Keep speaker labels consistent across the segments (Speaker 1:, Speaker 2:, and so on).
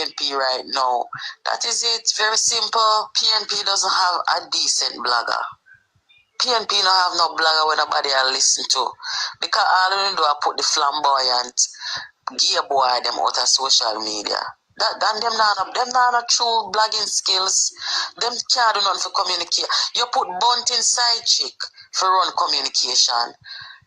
Speaker 1: PNP right now. That is it. Very simple. PNP doesn't have a decent blogger. PNP don't have no blogger when nobody will listen to. Because all they do is put the flamboyant gear boy them out of social media. Them not a true blogging skills. Them can't do nothing for communicate. You put bunting side chick for run communication.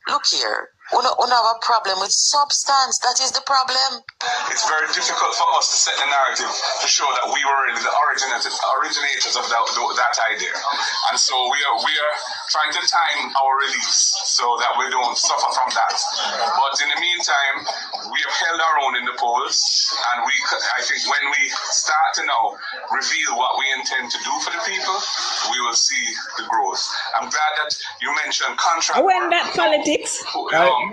Speaker 1: Look here. We don't have a problem with substance. That is the problem.
Speaker 2: It's very difficult for us to set the narrative to show that we were really the originators of that idea. And so we are trying to time our release so that we don't suffer from that. But in the meantime, we have held our own in the polls, and I think when we start to now reveal what we intend to do for the people, we will see the growth. I'm glad that you mentioned contract.
Speaker 3: When that politics.
Speaker 2: The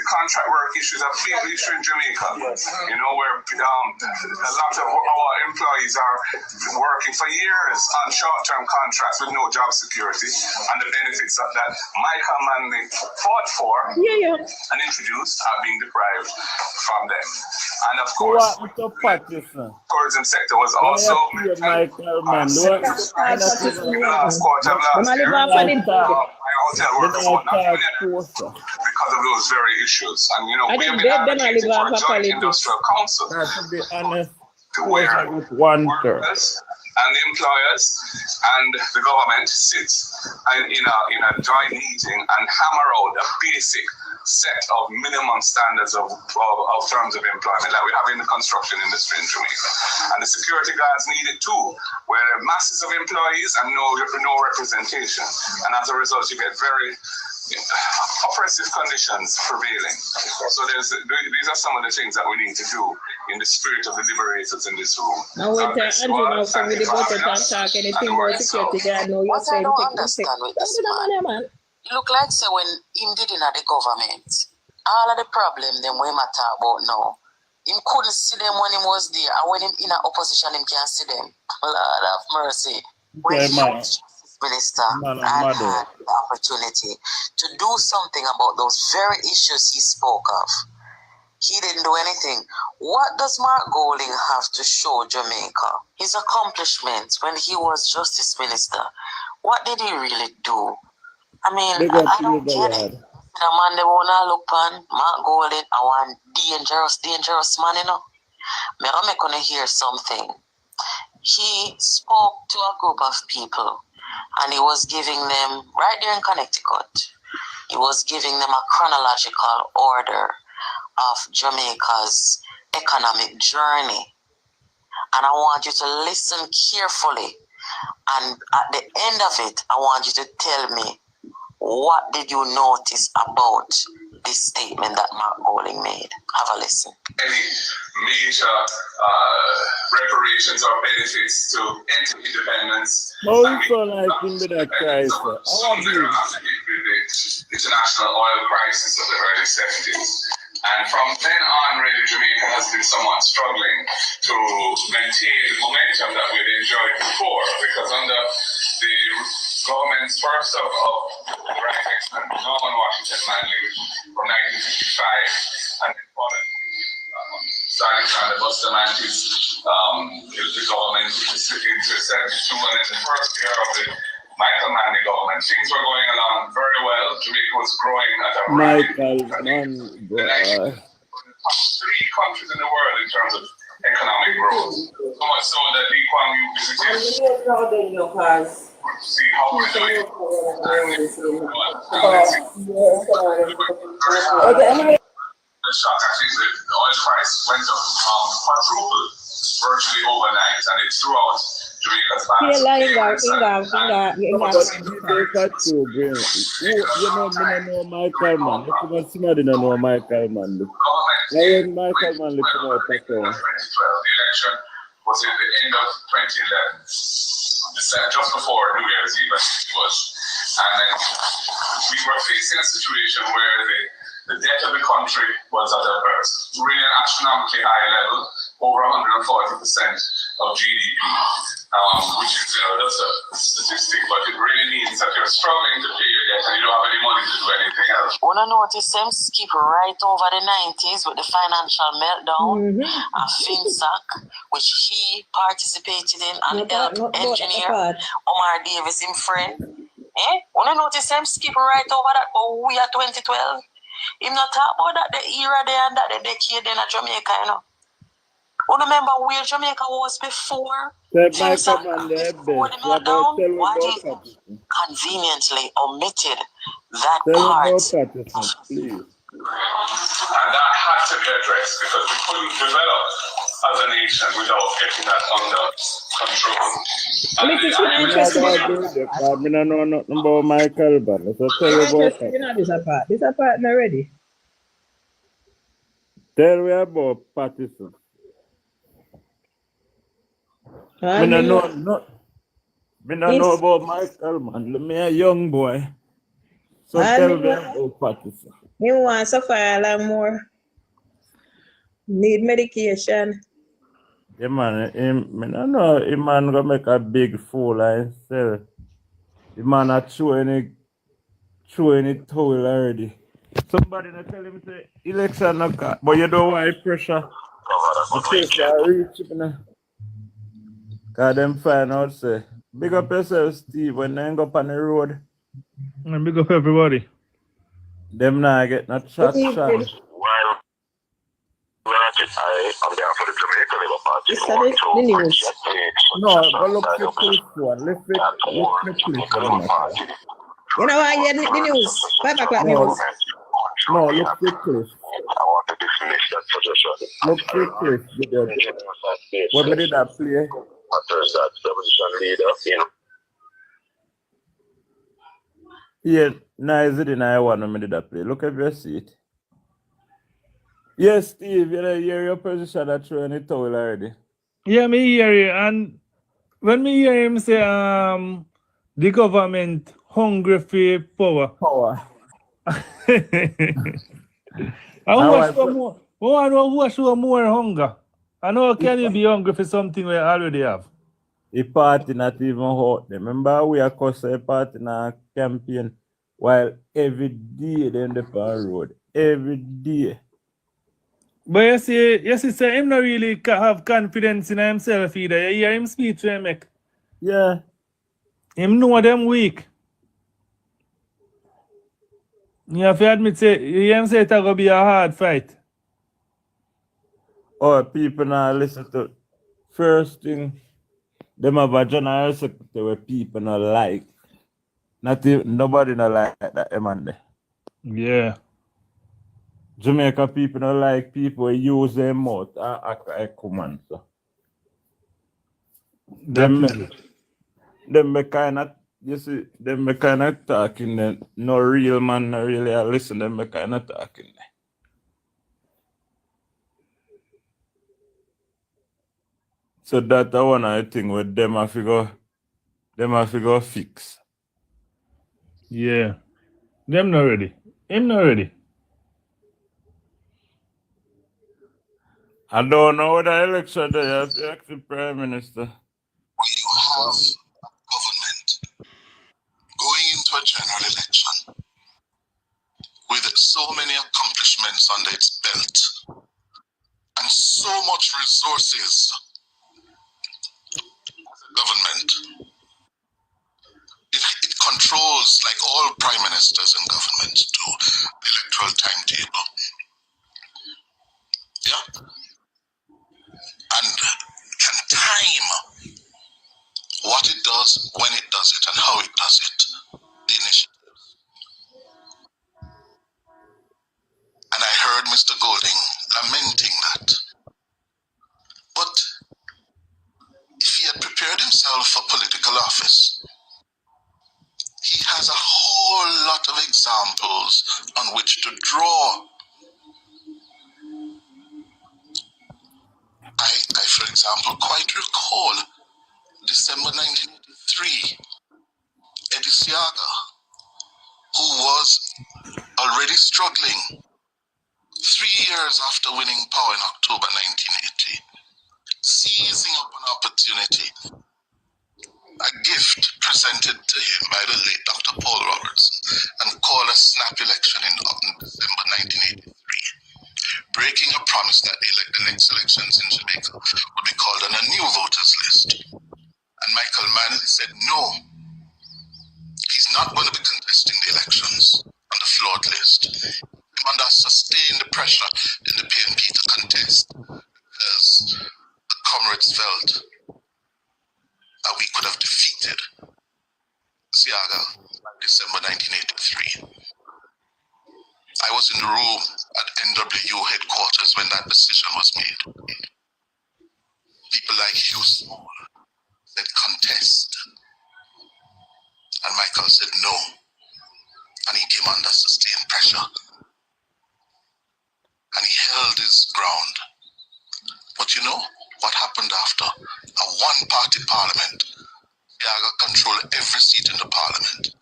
Speaker 2: contract work issue is a big issue in Jamaica. Yes. You know, where a lot of our employees are working for years on short-term contracts with no job security, and the benefits of that Michael Manley fought for and introduced are being deprived from them. And of course, the tourism sector was also
Speaker 4: Michael Manley.
Speaker 2: last quarter of last year. Hotel workers were not even because of those very issues. And you know, we have been advocating for a joint industrial council where workers and the employers and the government sit in a joint meeting and hammer out a basic set of minimum standards of terms of employment that we have in the construction industry in Jamaica. And the security guards need it too, where there are masses of employees and no representation. And as a result, you get very oppressive conditions prevailing. So these are some of the things that we need to do in the spirit of the liberators in this room.
Speaker 3: Now wait, Andrew, now from the voter talk anything more security guard. No, you're saying
Speaker 1: I don't understand with this man. It look like say when him did in the government, all of the problem them we matter about now. Him couldn't see them when he was there, and when him in a opposition, him can't see them. Lord have mercy. When he was Justice Minister and had the opportunity to do something about those very issues he spoke of, he didn't do anything. What does Mark Golding have to show Jamaica? His accomplishments when he was Justice Minister. What did he really do? I mean, I don't get it. The man they wanna look on Mark Golding, I want dangerous man, you know. I'm gonna hear something. He spoke to a group of people and he was giving them, right there in Connecticut, he was giving them a chronological order of Jamaica's economic journey. And I want you to listen carefully. And at the end of it, I want you to tell me, what did you notice about this statement that Mark Golding made? Have a listen.
Speaker 2: Any major reparations or benefits to enter independence.
Speaker 4: Also like in the crisis.
Speaker 2: The international oil crisis of the early 70s. And from then on, really, Jamaica has been somewhat struggling to maintain the momentum that we'd enjoyed before, because under the government's first of the right excellent Norman Washington Manley from 1955, and then followed starting from the Bustamante's the government into 72, and in the first year of the Michael Manley government, things were going along very well. Jamaica was growing at a the top 3 countries in the world in terms of economic growth. So much so that Lee Kuan Yew visited to see how we're doing. The shock actually, the oil price went up quadrupled virtually overnight, and it's throughout Jamaica's balance.
Speaker 4: You know Michael Mann. Somebody don't know Michael Mann. Michael Mann look out the
Speaker 2: election was at the end of 2011, just before New Year's Eve, it was. And then we were facing a situation where the debt of the country was at a really an astronomically high level, over 140% of GDP. which is just a statistic, but it really means that you're struggling to pay your debt and you don't have any money to do anything else.
Speaker 1: Wanna notice them skip right over the 90s with the financial meltdown and FinSac, which he participated in and helped engineer Omar Davis, him friend. Wanna notice them skip right over that, but we are 2012. Him not talk about that the era there and that the decade in Jamaica, you know. Remember where Jamaica was before? FinSac, before the meltdown? Why do you conveniently omitted that part?
Speaker 2: Please. And that had to be addressed because we couldn't develop as a nation without getting that under control.
Speaker 3: I don't know nothing about Michael, but let's tell you about that. You know this apart. This apart already. Tell me about Patterson. I don't know about Michael, man. Me a young boy. So tell me about Patterson. He wants to suffer a lot more. Need medication. Yeah, man. I don't know. He man gonna make a big fool of himself. The man not throwing it towel already. Somebody not tell him say election not cut, but you know why pressure. The pressure reach him now. Cause them find out say, big up yourself, Steve, when they go up on the road. And big up everybody. Them now get not shot.
Speaker 5: I'm there for the Jamaica Labour Party.
Speaker 3: No, but look at this one. Let's pick this one. You know why you the news? 5 o'clock news. No, look at this.
Speaker 5: I want to dismiss that suggestion.
Speaker 3: Look at this. What did that play?
Speaker 5: Matters that the opposition leader,
Speaker 3: Yeah, now is it in I want to did that play? Look at your seat. Yes, Steve, you hear your position that throwing it towel already.
Speaker 6: Yeah, me hear you. And when me hear him say the government hungry for power. Who show more hunger? I know can you be hungry for something we already have?
Speaker 3: The party not even hot. Remember we are causing a party in a campaign while every day they end up on the road. Every day.
Speaker 6: But you see, say him not really have confidence in himself either. You hear him speech to him make.
Speaker 3: Yeah.
Speaker 6: Him know them weak. You have to admit say him say it's gonna be a hard fight.
Speaker 3: Oh, people now listen to first thing. Them have a general secretary where people not like. Nobody not like that man.
Speaker 6: Yeah.
Speaker 3: Jamaica people not like people who use their mouth and act like command. So. Them be kind of, you see, them be kind of talking. No real man, no really listen. Them be kind of talking. So that one I think with them I figure fix.
Speaker 6: Yeah. Them not ready. Him not ready.
Speaker 3: I don't know what the election they have to ask the Prime Minister.
Speaker 5: when you have a government going into a general election with so many accomplishments under its belt and so much resources as a government, it controls, like all prime ministers and governments do, the electoral timetable. Yeah? And can time what it does, when it does it, and how it does it, the initiatives. And I heard Mr. Golding lamenting that. But if he had prepared himself for political office, he has a whole lot of examples on which to draw. I, for example, quite recall December 1983, Eddie Siaga, who was already struggling 3 years after winning power in October 1980, seizing up an opportunity that the next elections in Jamaica would be called on a new voters list. And Michael Mann said no, he's not going to be contesting the elections on the flawed list. He under sustained pressure in the PNP to contest because the comrades felt that we could have defeated Siaga in December 1983. I was in the room at NWU headquarters when that decision was made. People like Hugh Small said contest. And Michael said no. And he came under sustained pressure. And he held his ground. But you know what happened after? A one-party parliament. Siaga controlled every seat in the parliament.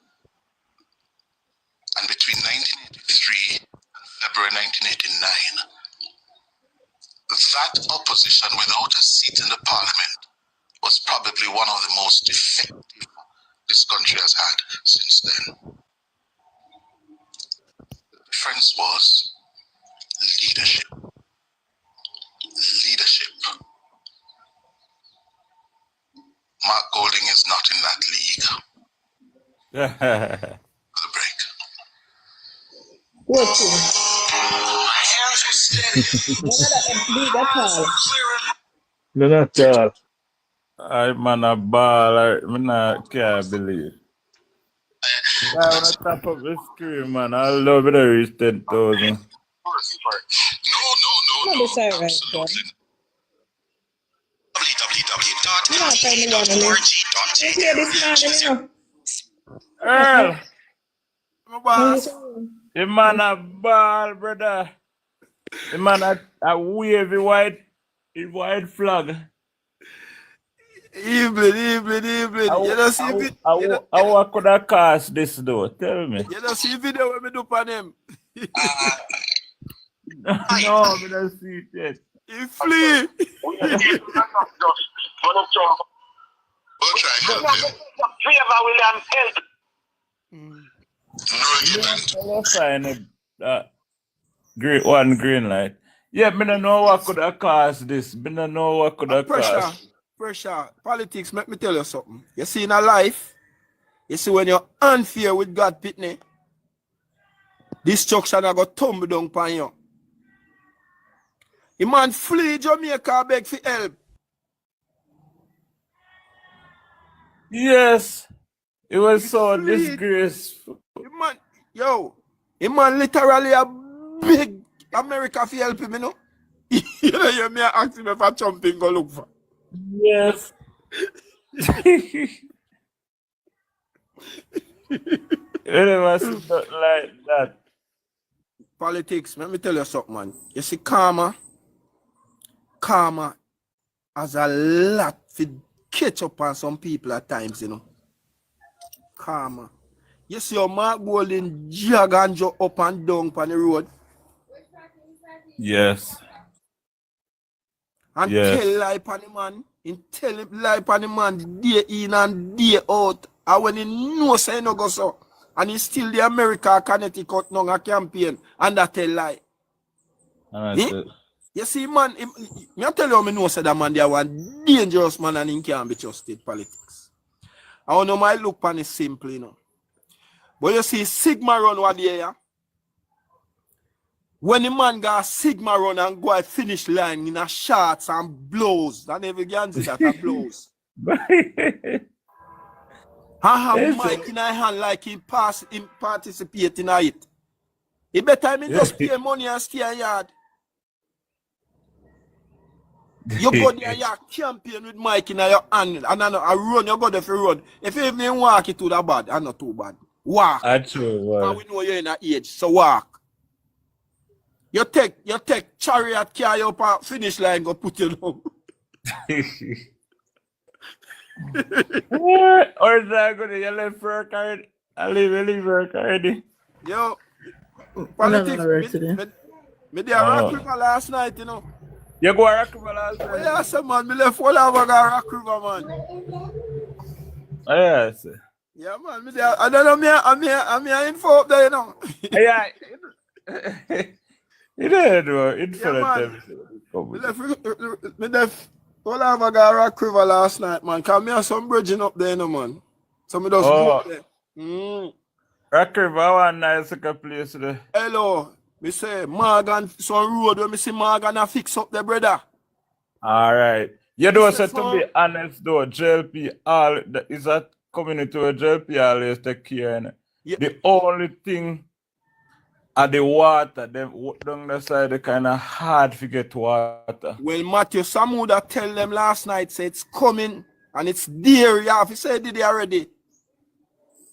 Speaker 5: And between 1983 and February 1989, that opposition without a seat in the parliament was probably one of the most effective this country has had since then. The difference was leadership. Leadership. Mark Golding is not in that league. The break.
Speaker 3: What?
Speaker 6: Not at all.
Speaker 4: I man a ball, I can't believe. I on the top of the screen, man. I love it. I reach 10,000.
Speaker 5: No.
Speaker 3: Absolutely.
Speaker 4: Earl, my boss. The man a ball, brother. The man a wavy white flag.
Speaker 7: Evening. You don't see video.
Speaker 4: How could I cast this though? Tell me.
Speaker 7: You don't see video when me do on him.
Speaker 4: No, I don't see it yet.
Speaker 7: He flee.
Speaker 5: We'll try and help him.
Speaker 8: William help.
Speaker 5: No,
Speaker 4: Sign green light. Yeah, me don't know what could have caused this. Me don't know what could have caused.
Speaker 7: Pressure. Politics, let me tell you something. You see in a life, you see when you're unfair with God, Pitney, destruction I got tumble down upon you. The man flee Jamaica beg for help.
Speaker 4: Yes. It was so disgraceful.
Speaker 7: The man literally a big America for help him, you know? You know, you may ask him if I jumping go look for.
Speaker 4: Yes. It was not like that.
Speaker 7: Politics, let me tell you something, man. You see, karma has a lot to catch up on some people at times, you know. Karma. You see your Mark Golding jog and jog up and down on the road.
Speaker 4: Yes.
Speaker 7: And tell lie on the man. And tell him lie on the man day in and day out. And when he knows he no go so. And he still the America Connecticut now a campaign. And that tell lie. You see, man, I tell you, I know that man they are one dangerous man and he can't be trusted politics. I don't know my look on it simply, you know. But you see, Sigma run what day, yeah? When the man got Sigma run and go at finish line in a shorts and blows, and every can see that and blows. I have Mike in my hand like he participate in it. He better me just pay money and stay in yard. You go there, you campaign with Mike in your hand, and I run, you go there for run. If you even walk it to the bad, I'm not too bad. Walk.
Speaker 4: Actually,
Speaker 7: and we know you're in an age, so walk. You take chariot carry up a finish line, go put you down.
Speaker 4: Or is that good? You left work already? I leave work already.
Speaker 7: Yo, politics. Me did a Rock River last night, you know.
Speaker 4: You go to Rock River last night?
Speaker 7: Yeah, sir, man. Me left all over Rock River, man.
Speaker 4: Oh, yeah, sir.
Speaker 7: Yeah, man. I don't know, I'm here info up there, you know.
Speaker 4: Yeah. You know, info
Speaker 7: yeah,
Speaker 4: at cover.
Speaker 7: Well, I have a guy Rock River last night, man. Cause me have some bridging up there, no man. So me just go there.
Speaker 4: Rock River, one nice place there.
Speaker 7: Hello. Me say Morgan, some road where me see Morgan a fix up the brother.
Speaker 4: All right. You know, so to be honest though, JLP all is a community where JLP always take care.
Speaker 7: Yeah.
Speaker 4: The only thing are the water. Them down the side they kind of hard to get water.
Speaker 7: Well, Matthew Samuda tell them last night, say it's coming and it's there. You have to say it already.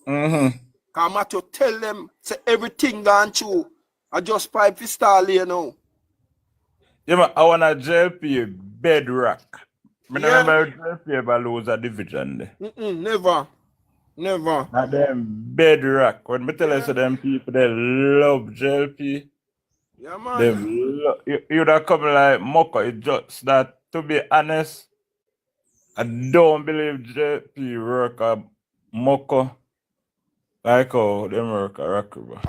Speaker 7: Cause Matthew tell them, say everything gone through. I just pipe for stall here now.
Speaker 4: Yeah, man, I want a JLP bedrock. I remember JLP ever lose a division there.
Speaker 7: Never. Never.
Speaker 4: Not them bedrock. When me tell you, so them people, they love JLP.
Speaker 7: Yeah, man.
Speaker 4: You would have come like Moko. It's just that, to be honest, I don't believe JLP work at Moko like how them work at Rock River.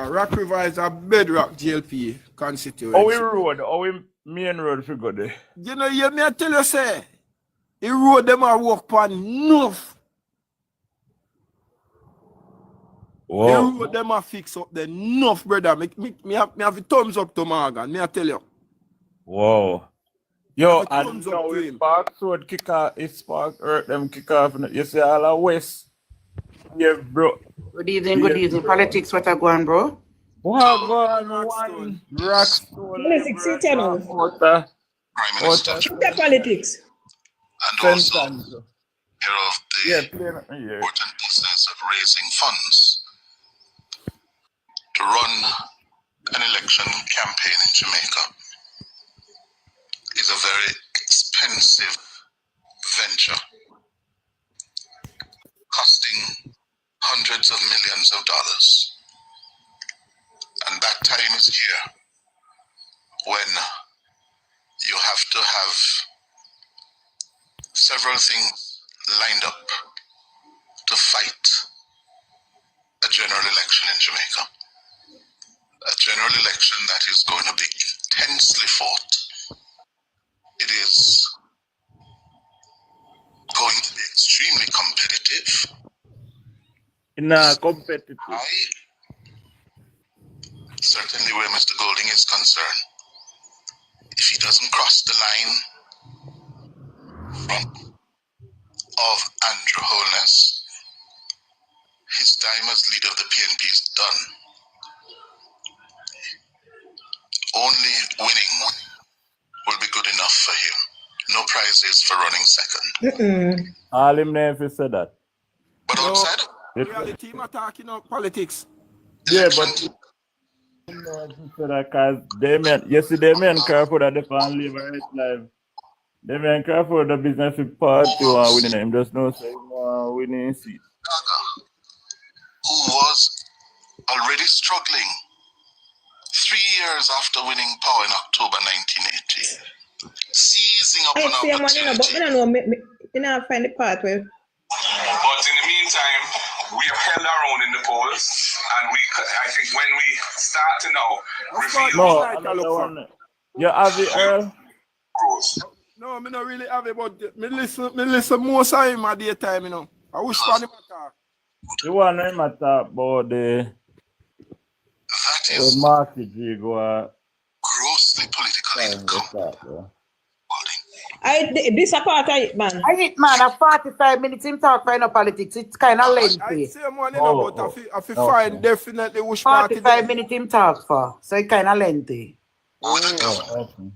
Speaker 7: Rock River is a bedrock JLP constituency.
Speaker 4: How we main road if you go there?
Speaker 7: You know, me I tell you, say, the road them are work on enough.
Speaker 4: Wow.
Speaker 7: The road them are fix up there enough, brother. Me have a thumbs up to Morgan. Me I tell you.
Speaker 4: Wow. Yo,
Speaker 7: I
Speaker 4: and now it's Sparks Road kick off. It's Sparks Earth them kick off. You see all the West. Yeah, bro.
Speaker 9: Good evening. Politics, what are going, bro?
Speaker 4: What going on? Rockstone.
Speaker 3: Politics, see channel.
Speaker 5: Prime Minister
Speaker 3: The politics.
Speaker 5: and also care of the important business of raising funds to run an election campaign in Jamaica is a very expensive venture, costing hundreds of millions of dollars. And that time is here when you have to have several things lined up to fight a general election in Jamaica. A general election that is going to be intensely fought. It is going to be extremely competitive.
Speaker 4: Competitive.
Speaker 5: Certainly where Mr. Golding is concerned, if he doesn't cross the line of Andrew Holness, his time as leader of the PNP is done. Only winning will be good enough for him. No prizes for running second.
Speaker 4: All him name if you said that.
Speaker 5: But outside
Speaker 7: reality, I'm talking about politics.
Speaker 4: Yeah, but because they men care for that they can live a right life. They men care for the business with party and winning him. Just no say winning seat.
Speaker 5: Who was already struggling 3 years after winning power in October 1980, seizing up an opportunity.
Speaker 3: You know, find the part where.
Speaker 2: But in the meantime, we have held our own in the polls, and I think when we start to now reveal
Speaker 4: you have it, Earl?
Speaker 7: No, I don't really have it, but me listen more time at the time, you know. I wish for him attack.
Speaker 4: You want him to talk about the market you go
Speaker 5: grossly political.
Speaker 3: This a part of it, man.
Speaker 9: I hit man a 45 minutes him talk for no politics. It's kind of lengthy.
Speaker 7: I say money no, but I feel fine definitely which party.
Speaker 9: 45 minutes him talk for, so it's kind of lengthy.
Speaker 5: With a government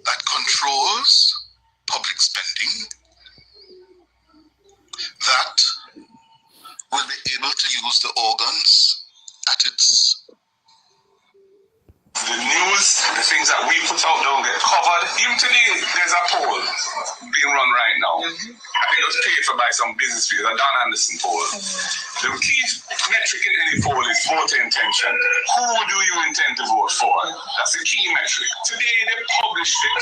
Speaker 5: that controls public spending, that will be able to use the organs at its.
Speaker 2: The news, the things that we put out don't get covered. Even today, there's a poll being run right now. I think it was paid for by some business people, a Don Anderson poll. The key metric in any poll is voter intention. Who do you intend to vote for? That's the key metric. Today, they published it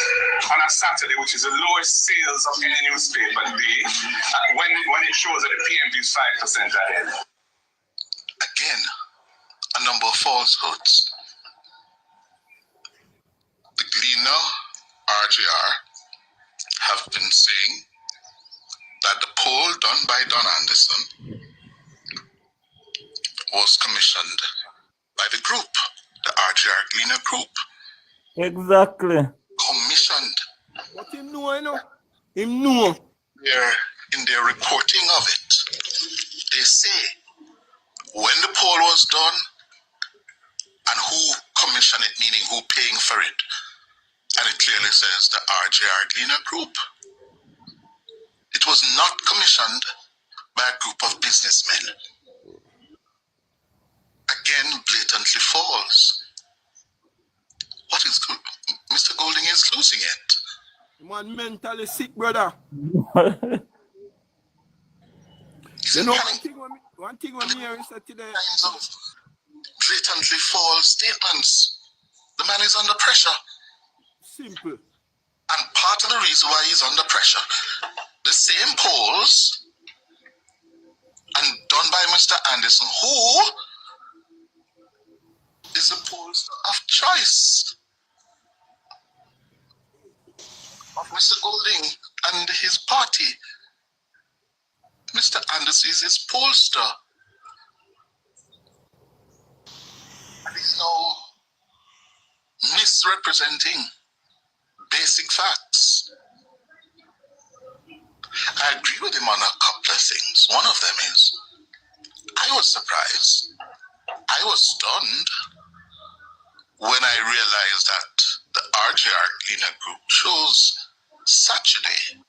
Speaker 2: on a Saturday, which is the lowest sales of any newspaper today, when it shows that the PNP is 5% ahead.
Speaker 5: Again, a number of falsehoods. The Glina, RJR, have been saying that the poll done by Don Anderson was commissioned by the group, the RJR Glina group.
Speaker 4: Exactly.
Speaker 5: Commissioned.
Speaker 7: But him know, you know. Him know.
Speaker 5: In their reporting of it, they say when the poll was done and who commissioned it, meaning who paying for it, and it clearly says the RJR Glina group. It was not commissioned by a group of businessmen. Again, blatantly false. What is Mr. Golding is losing it.
Speaker 7: Man mentally sick, brother.
Speaker 5: You
Speaker 7: know, one thing when me hear is that today.
Speaker 5: Kinds of blatantly false statements. The man is under pressure.
Speaker 7: Simple.
Speaker 5: And part of the reason why he's under pressure, the same polls and done by Mr. Anderson, who is a pollster of choice of Mr. Golding and his party. Mr. Anderson is his pollster. And he's now misrepresenting basic facts. I agree with him on a couple of things. One of them is, I was surprised, I was stunned when I realized that the RJR Glina group chose Saturday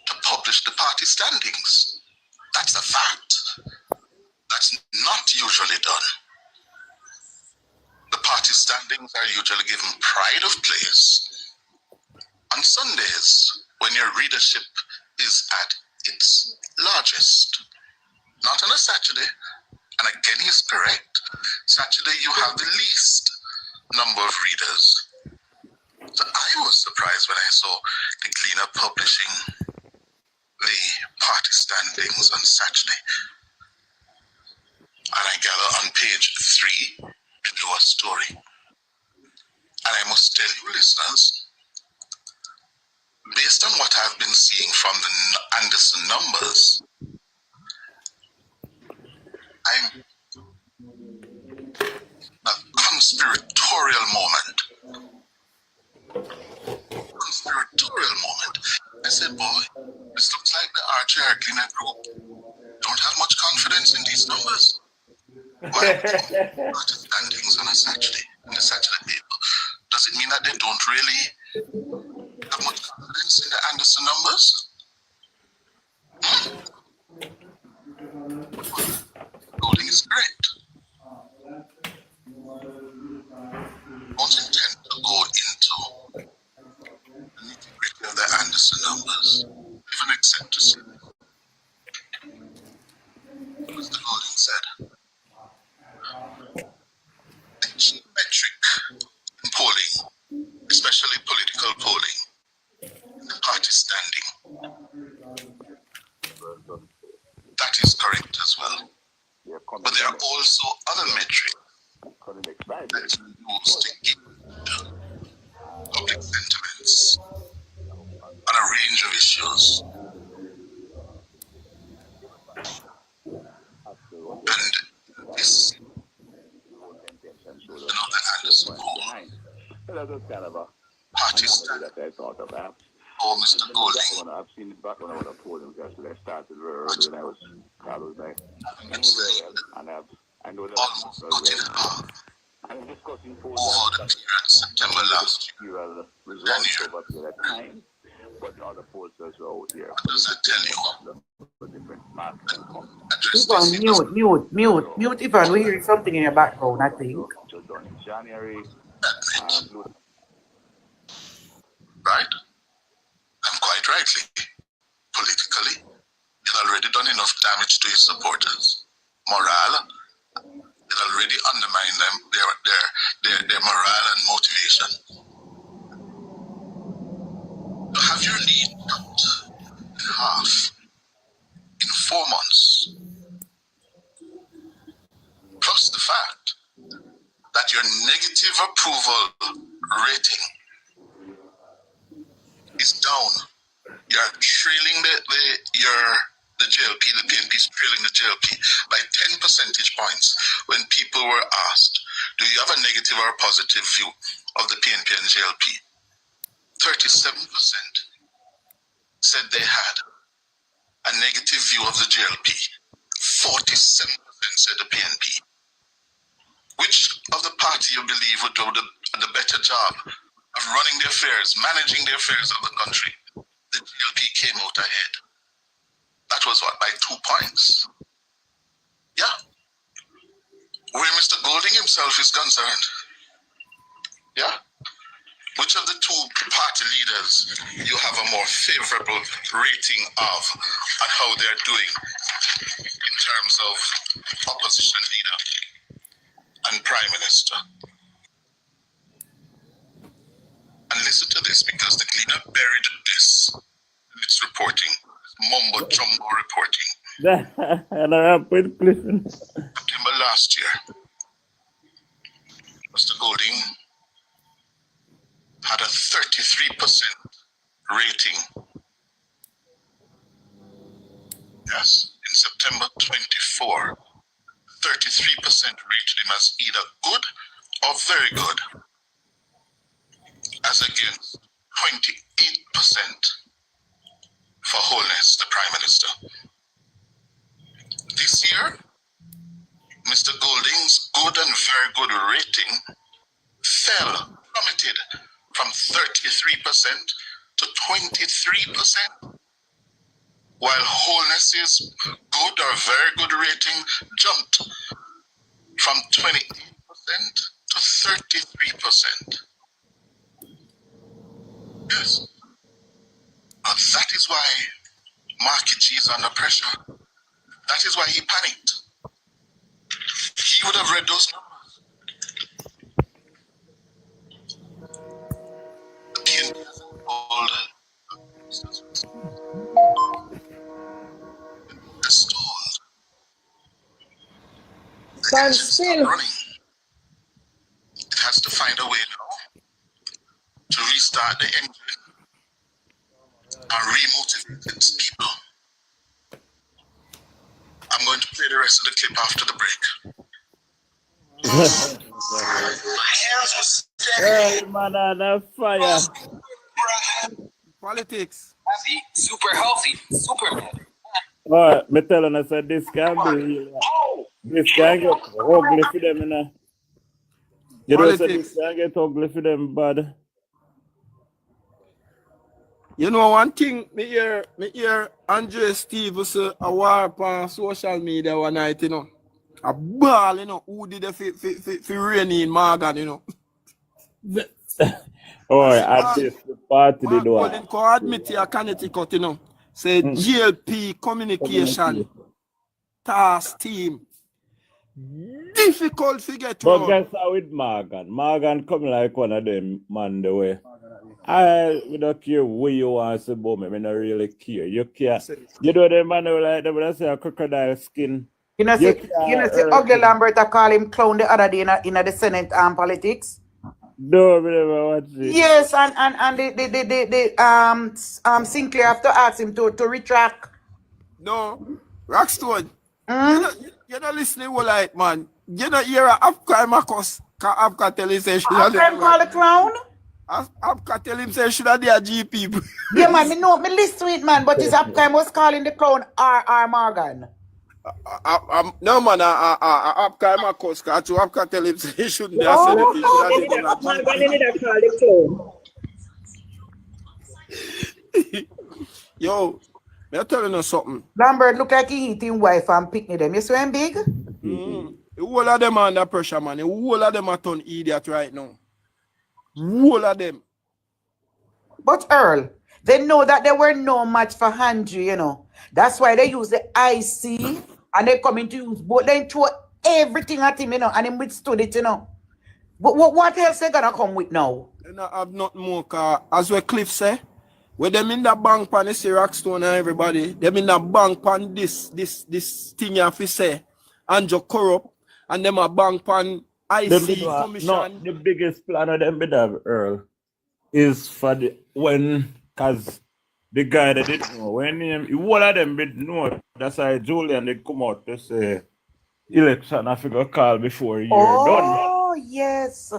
Speaker 5: to publish the party standings. That's a fact. That's not usually done. The party standings are usually given pride of place on Sundays when your readership is at its largest. Not on a Saturday. And again, he's correct. Saturday, you have the least number of readers. So I was surprised when I saw the Glina publishing the party standings on Saturday. And I gather on page 3, they do a story. And I must tell you, listeners, based on what I've been seeing from the Anderson numbers, I'm a conspiratorial moment. I said, boy, this looks like the RJR Glina group don't have much confidence in these numbers. Why party standings on a Saturday, in the Saturday paper? Does it mean that they don't really have much confidence in the Anderson numbers? Golding is correct. Don't intend to go into the nitty-gritty of the Anderson numbers, even except to say Mr. Golding said the key metric in polling, especially political polling, the party standing. That is correct as well. But there are also other metrics that is used to gauge public sentiments on a range of issues. And this, the Anderson poll, party standing, or Mr. Golding,
Speaker 10: I've seen it back when I was a polling because I started very early when I was Carlos Knight. And I know that
Speaker 5: almost cut in half
Speaker 10: I'm discussing
Speaker 5: over the period September last year.
Speaker 10: results over the time, but other pollsters are out here.
Speaker 5: What does that tell you?
Speaker 9: Mute, Ivan. We're hearing something in your background, I think.
Speaker 10: Just done in January.
Speaker 5: Right? And quite rightly, politically, it already done enough damage to his supporters. Morale, it already undermined them, their morale and motivation. To have your lead cut in half in 4 months, plus the fact that your negative approval rating you're trailing the JLP, the PNP is trailing the JLP by 10 percentage points. When people were asked, do you have a negative or a positive view of the PNP and JLP? 37% said they had a negative view of the JLP. 47% said the PNP. Which of the party you believe would do the better job of running the affairs, managing the affairs of the country? The JLP came out ahead. That was what, by 2 points? Yeah. Where Mr. Golding himself is concerned. Yeah. Which of the two party leaders you have a more favorable rating of on how they're doing in terms of opposition leader and prime minister? And listen to this, because the cleaner buried this in its reporting, mumbo jumbo reporting. September last year, Mr. Golding had a 33% rating. Yes, in September 24, 33% rated him as either good or very good, as against 28% for Holness, the Prime Minister. This year, Mr. Golding's good and very good rating fell, plummeted from 33% to 23%, while Holness's good or very good rating jumped from 28% to 33%. Yes. And that is why Marky G is under pressure. That is why he panicked. He would have read those numbers. The PNP has stalled. The engine stopped running. It has to find a way now to restart the engine and remotivate its people. I'm going to play the rest of the clip after the break.
Speaker 3: Hey, man, on fire.
Speaker 7: Politics.
Speaker 1: Super healthy, Superman.
Speaker 3: Alright, me telling us that this can get ugly for them, you know. You know, so this can get ugly for them, bad.
Speaker 7: You know one thing, me hear Andre Stevens a war on social media one night, you know. A ball, you know, who did it for rainy in Morgan, you know.
Speaker 3: At this party they do.
Speaker 7: Colin can admit here Connecticut, you know. Say GLP communication task team. Difficult to get
Speaker 3: But
Speaker 7: wrong.
Speaker 3: guess how with Morgan? Morgan come like one of them man the way. We don't care what you want to say about me. I don't really care. You care. You know them man who like them when I say a crocodile skin.
Speaker 9: You know, see Ugly Lambert I call him clown the other day in the Senate politics.
Speaker 3: No, we never watch it.
Speaker 9: Yes, and the Sinclair have to ask him to retract.
Speaker 7: No, Rockstone. You're not listening well, like man. You know, you're a Afghan Marcos. Afghan tell him say should have
Speaker 9: call the clown.
Speaker 7: Afghan tell him say should have their GP.
Speaker 9: Yeah, man, me know, me listen to it, man. But his Afghan was calling the clown R. Morgan.
Speaker 7: No man, Afghan Marcos. To Afghan tell him say he shouldn't be a senator.
Speaker 9: They need to call the clown.
Speaker 7: Yo. I'm telling you something.
Speaker 9: Lambert look like he eating wife and picnic them. You see him big?
Speaker 7: The whole of them are under pressure, man. The whole of them are turn idiot right now. Whole of them.
Speaker 9: But Earl, they know that they were no match for Andrew, you know. That's why they use the IC and they come into use both. They throw everything at him, you know, and he withstood it, you know. But what else they gonna come with now?
Speaker 7: They not have nothing more, as what Cliff say. With them in the bank pan, they see Rockstone and everybody. Them in the bank pan this thing you have to say. And just corrupt. And them a bank pan IC commission.
Speaker 3: No, the biggest plan of them with Earl is for cause
Speaker 4: the guy that didn't know. When all of them didn't know. That's why Julian they come out to say election I figure call before you're done.
Speaker 9: Oh, yes.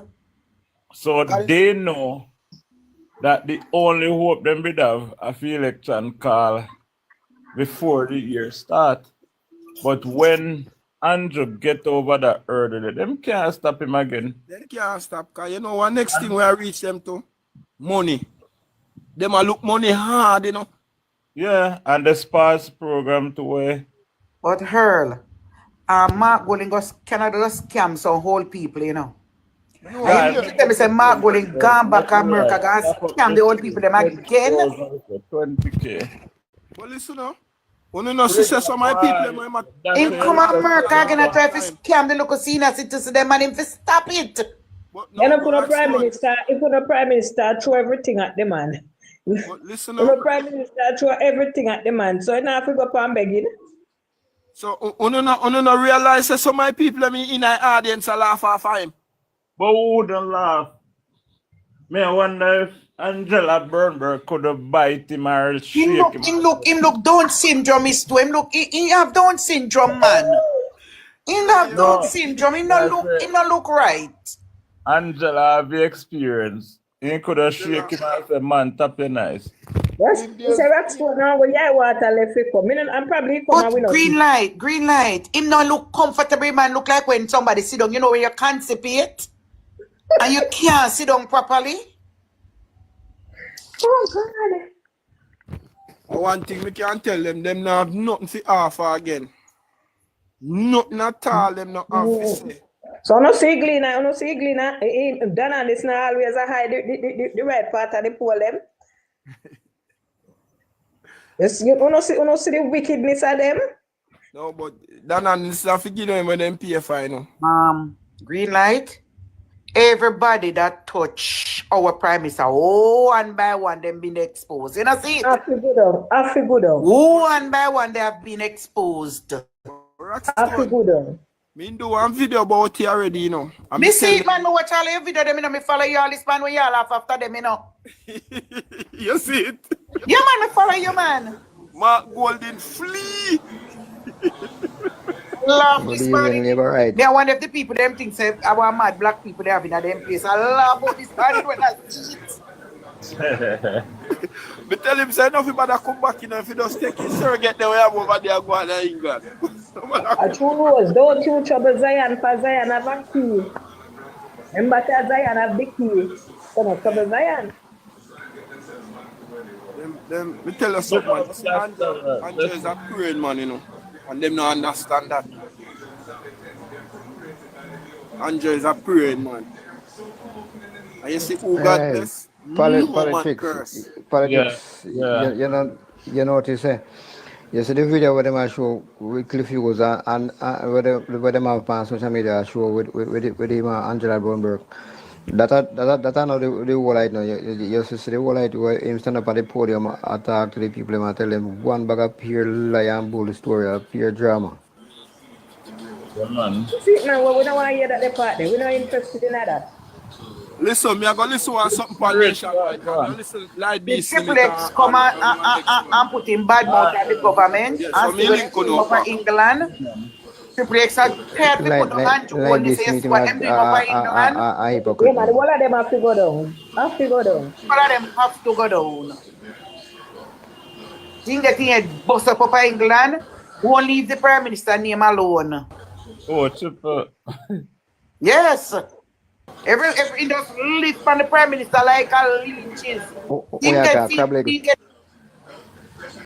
Speaker 4: So they know that the only hope them would have a election call before the year start. But when Andrew get over that hurdle, them can't stop him again.
Speaker 7: They can't stop, because you know what next thing we reach them to? Money. Them a look money hard, you know.
Speaker 4: Yeah, and the SPARS program to where.
Speaker 9: But Earl, Mark Golding cannot just scam some whole people, you know.
Speaker 7: No,
Speaker 9: And you tell me say Mark Golding gone back to America, guys, scam the old people them again.
Speaker 4: 20K.
Speaker 7: But listen now. When you know she says some of my people
Speaker 9: Him come to America again and try to scam the local senior citizens them and him to stop it.
Speaker 3: Then if the prime minister throw everything at the man.
Speaker 7: Listen
Speaker 3: The
Speaker 7: now.
Speaker 3: prime minister throw everything at the man. So now if we go up and begging.
Speaker 7: So you no realize that some of my people in the audience are laugh off of him.
Speaker 4: But who wouldn't laugh? Me, I wonder if Angela Bernberg could have bite him or shake
Speaker 9: Him look Down syndrome is to him look he have Down syndrome, man. He have Down syndrome. He no look right.
Speaker 4: Angela have the experience. He could have shake him and say, man, tap your nice.
Speaker 3: Yes, it's a rock sport now where you water left it come. I'm probably come and we
Speaker 9: But green light. Him not look comfortable, man. Look like when somebody sit down, you know, when you constipate and you can't sit down properly.
Speaker 3: Oh God.
Speaker 7: One thing we can tell them now have nothing to offer again. Nothing at all, them not have to say.
Speaker 3: So no see Glina. Dana is not always a hide the right part of the pool them. Yes, you don't see the wickedness of them.
Speaker 7: No, but Dana is a figure when them pay fine.
Speaker 9: Green light. Everybody that touch our prime minister, one by one, them been exposed. You know, see it?
Speaker 3: I figure them.
Speaker 9: One by one, they have been exposed.
Speaker 3: I figure them.
Speaker 7: Me do one video about it already, you know.
Speaker 9: Me see it, man. Me watch all your video, them, you know. Me follow you all this man when you all laugh after them, you know.
Speaker 7: You see it?
Speaker 9: Yeah, man. Me follow you, man.
Speaker 7: Mark Golding flee.
Speaker 9: Love this man. Right. Me, I wonder if the people them think say our mad black people they have in them place. I love about this man when I see it.
Speaker 7: Me tell him say nothing but I come back in if he just take his surrogate the way I'm over there going to England.
Speaker 3: I choose don't you trouble Zion for Zion have a key. Remember that Zion have the key. So no trouble Zion.
Speaker 7: Me tell you something, man. Andrew is a praying man, you know. And them not understand that. Andrew is a praying man. And you see who God bless?
Speaker 11: Politics.
Speaker 4: Yeah.
Speaker 11: You know what you say. You see the video where them are show with Cliff Hughes and where them have on social media show with him Angela Bernberg. That I know the whole light now. You see the whole light where him stand up at the podium and talk to the people and tell them one bag of pure lie and bull story, of pure drama.
Speaker 4: Yeah, man.
Speaker 3: See now we don't want to hear that the part there. We're not interested in that.
Speaker 7: Listen, me I go listen to something for nation. Listen, like
Speaker 9: The
Speaker 7: this.
Speaker 9: Triple X come and put in bad mouth at the government and still over England. Triple X are scared to put on Andrew when they say what them doing over England.
Speaker 3: Yeah, man, all of them have to go down. All of them
Speaker 9: have to go down. Think that he had bust up over England, won't leave the Prime Minister name alone.
Speaker 4: Oh, Triple.
Speaker 9: Yes. Every industry live from the Prime Minister like a leeches.
Speaker 11: Oh, yeah,